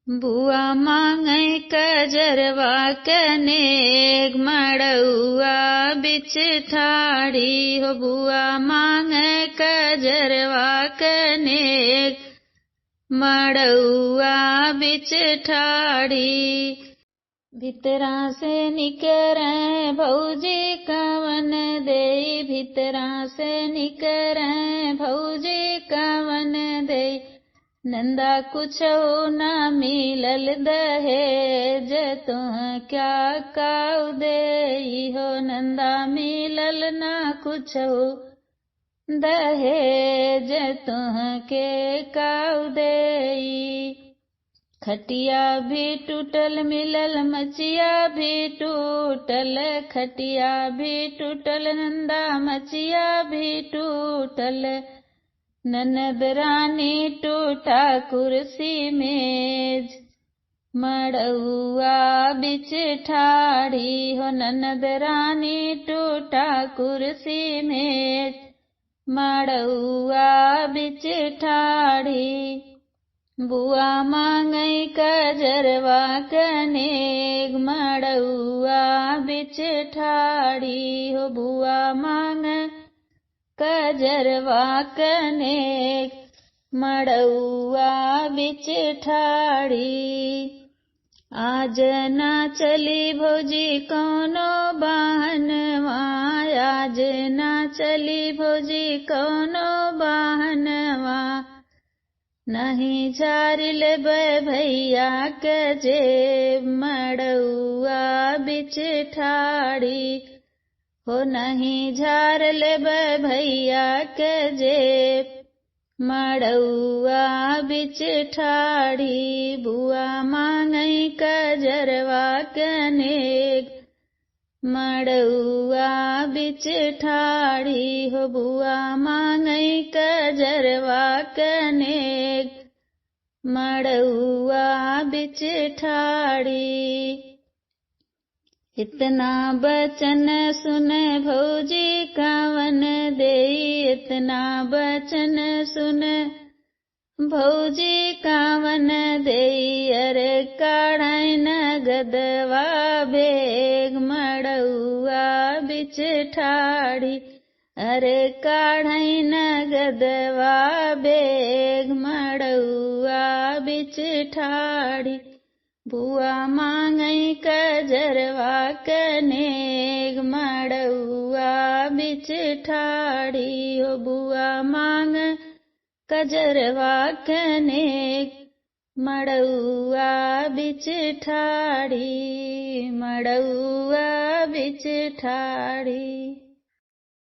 बुआ मांगै कजरवा कनेग मड़उआ बिच ठाड़ी हो। बुआ मांगै कजरवा कनेग मड़उआ बिच ठाड़ी। भितरा से निकरै भौजी कवन देई, भितरा से निकरै भौजी कवन देई। नंदा कुछो न मिलल दहेज, तुह क्या काऊ देई हो। नंदा मिलल न कुछो दहेज, तुह के काऊ देई। खटिया भी टूटल मिलल मचिया भी टूटल, खटिया भी टूटल नंदा मचिया भी टूटल। ननद रानी टूटा कुर्सी मेज, मड़उआ बिच ठाड़ी हो। ननद रानी टूटा कुर्सी मेज, मड़उआ बिच ठाड़ी। बुआ मांगै कजरवा कनेग मड़उआ बिच ठाड़ी हो। बुआ मांगै कजरवा कनेग मड़उआ बिच ठाड़ी। आज ना चली भौजी कौनो बहनवा, आज ना चली भौजी कौनो बहनवा। नहीं झार लेबै भैया के जेब, मड़उआ बिच ठाड़ी हो। नहीं झार लेबै भैया के जेब, मड़उआ बिच ठाड़ी। बुआ मांगै कजरवा कनेग मड़उआ बिच ठाड़ी हो। बुआ मांगै कजरवा कनेग मड़उआ बिच ठाड़ी। इतना बचन सुन भौजी कवन देई, इतना बचन सुन भौजी कवन देई। अरे काढ़ै नगदवा बेग, मड़उआ बिच ठाड़ी। अरे काढ़ै नगदवा बेग, मड़उआ बिच ठाड़ी। बुआ मांगै कजरवा कनेग मड़उआ बिच ठाड़ी हो। बुआ मांगै कजरवा कनेग मड़उआ बिच ठाड़ी, मड़उआ बिच ठाड़ी।